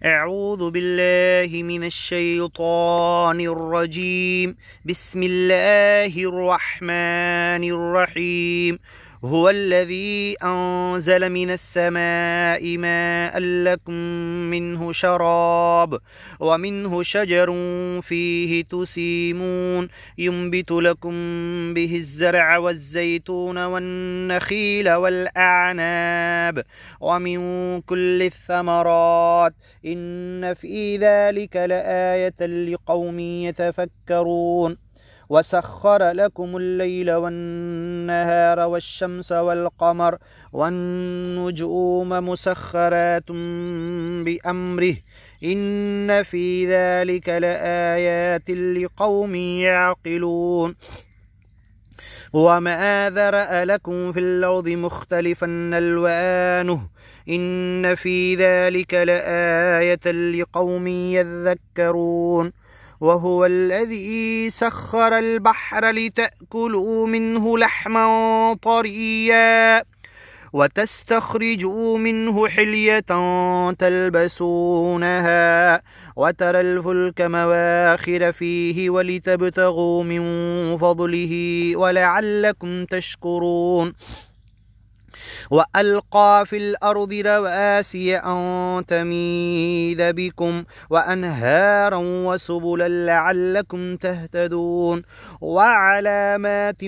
أعوذ بالله من الشيطان الرجيم. بسم الله الرحمن الرحيم. هو الذي أنزل من السماء ماء لكم منه شراب ومنه شجر فيه تسيمون ينبت لكم به الزرع والزيتون والنخيل والأعناب ومن كل الثمرات إن في ذلك لآية لقوم يتفكرون. وسخر لكم الليل والنهار والشمس والقمر والنجوم مسخرات بأمره إن في ذلك لآيات لقوم يعقلون. وما ذرأ لكم في الأرض مختلفا ألوانه إن في ذلك لآية لقوم يذكرون. وهو الذي سخر البحر لتأكلوا منه لحما طريا وتستخرجوا منه حلية تلبسونها وترى الفلك مواخر فيه ولتبتغوا من فضله ولعلكم تشكرون. وألقى في الأرض رواسي أن تميد بكم وأنهارا وسبلا لعلكم تهتدون وعلامات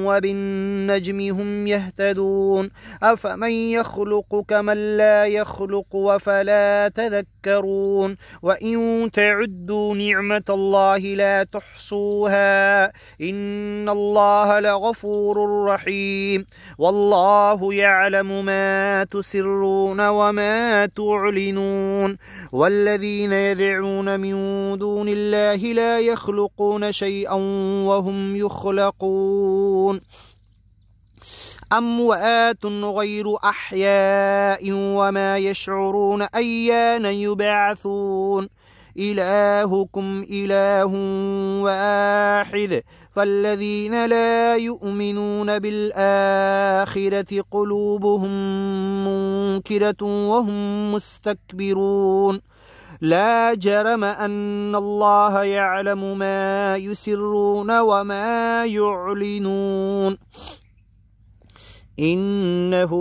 وبالنجم هم يهتدون. أفمن يخلق كمن لا يخلق وفلا تذكرون. وإن تعدوا نعمة الله لا تحصوها إن الله لغفور رحيم. والله يعلم ما تسرون وما تعلنون. والذين يدعون من دون الله لا يخلقون شيئا وهم يخلقون. أموات غير أحياء وما يشعرون أيان يبعثون. إلهكم إله واحد فالذين لا يؤمنون بالآخرة قلوبهم منكرة وهم مستكبرون. لا جرم أن الله يعلم ما يسرون وما يعلنون إنه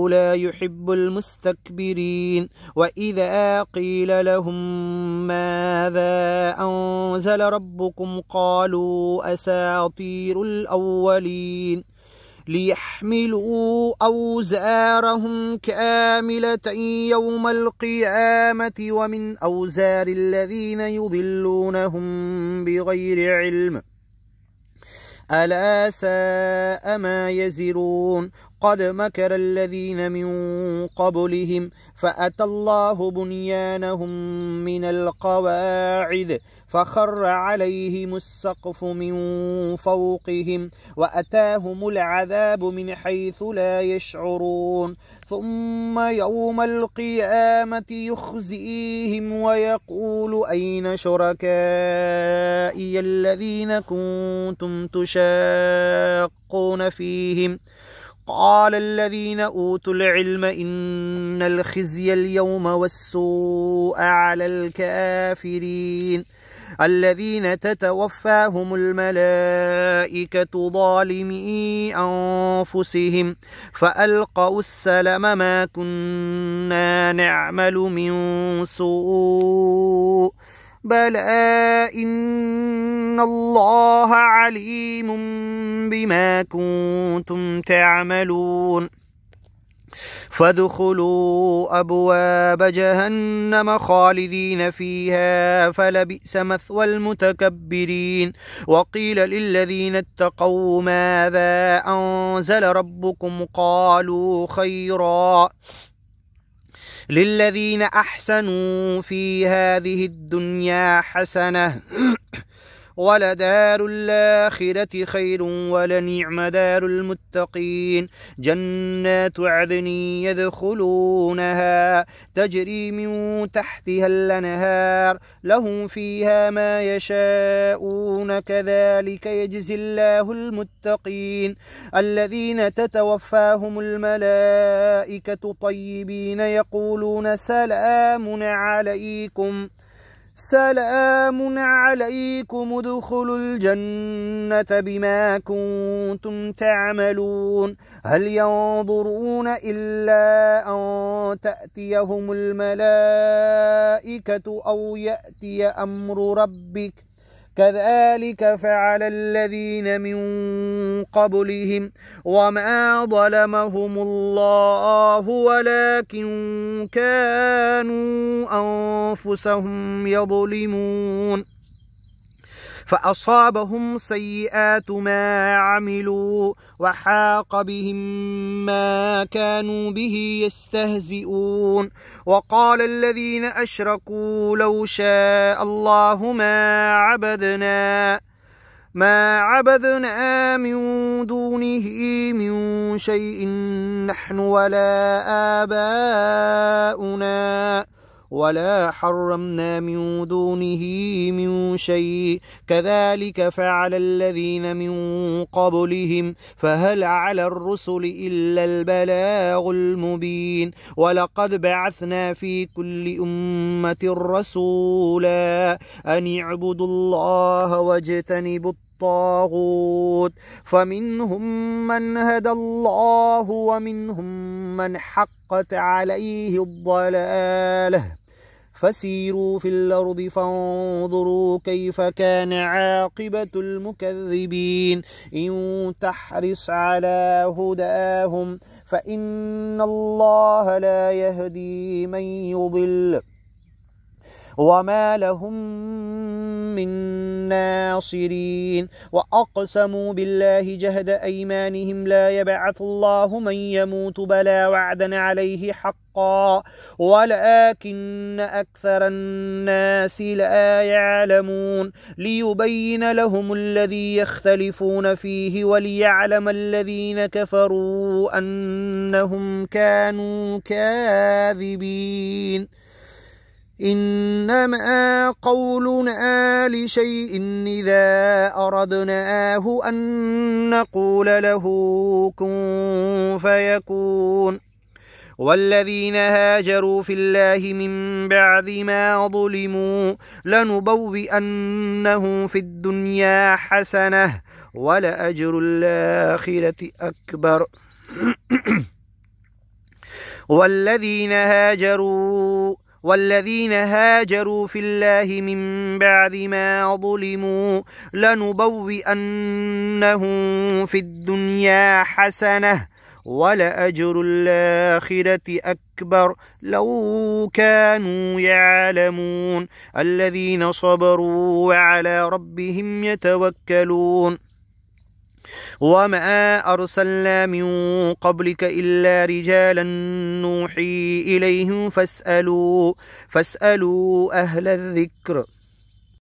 لا يحب المستكبرين. وإذا قيل لهم ماذا أنزل ربكم قالوا أساطير الأولين ليحملوا أوزارهم كاملة يوم القيامة ومن أوزار الذين يضلونهم بغير علم ألا ساء ما يزرون. قد مكر الذين من قبلهم فأتى الله بنيانهم من القواعد فخر عليهم السقف من فوقهم وأتاهم العذاب من حيث لا يشعرون. ثم يوم القيامة يخزئهم ويقول أين شركائي الذين كنتم تشاقون فيهم قال الذين أوتوا العلم إن الخزي اليوم والسوء على الكافرين الذين تتوفاهم الملائكة ظالمي أنفسهم فألقوا السلم ما كنا نعمل من سوء بلى إن الله عليم بما كنتم تعملون. فادخلوا أبواب جهنم خالدين فيها فلبئس مثوى المتكبرين. وقيل للذين اتقوا ماذا أنزل ربكم قالوا خيرا للذين أحسنوا في هذه الدنيا حسنة ولدار الآخرة خير ولنعم دار المتقين جنات عدن يدخلونها تجري من تحتها الأنهار لهم فيها ما يشاءون كذلك يجزي الله المتقين الذين تتوفاهم الملائكة طيبين يقولون سلام عليكم ادخلوا الجنة بما كنتم تعملون هل ينظرون إلا أن تأتيهم الملائكة أو يأتي أمر ربك كذلك فعل الذين من قبلهم وما ظلمهم الله ولكن كانوا أنفسهم يظلمون فأصابهم سيئات ما عملوا وحاق بهم ما كانوا به يستهزئون وقال الذين أشركوا لو شاء الله ما عبدنا من دونه من شيء نحن ولا آباؤنا ولا حرمنا من دونه من شيء كذلك فعل الذين من قبلهم فهل على الرسل إلا البلاغ المبين ولقد بعثنا في كل أمة رسولا أن اعبدوا الله واجتنبوا الطاغوت فمنهم من هدى الله ومنهم من حقت عليه الضلالة فسيروا في الأرض فانظروا كيف كان عاقبة المكذبين إن تحرص على هداهم فإن الله لا يهدي من يضل وما لهم من ناصرين وأقسموا بالله جهد أيمانهم لا يبعث الله من يموت بلى وعدا عليه حقا ولكن أكثر الناس لا يعلمون ليبين لهم الذي يختلفون فيه وليعلم الذين كفروا أنهم كانوا كاذبين إنما قولنا لشيء إذا أردناه أن نقول له كن فيكون والذين هاجروا في الله من بعد ما ظلموا لنبوئنهم في الدنيا حسنة ولأجر الآخرة أكبر والذين هاجروا في الله من بعد ما ظلموا لنبوئنهم في الدنيا حسنة ولأجر الآخرة أكبر لو كانوا يعلمون الذين صبروا وعلى ربهم يتوكلون وما أرسلنا من قبلك إلا رجالا نوحي إليهم فاسألوا أهل الذكر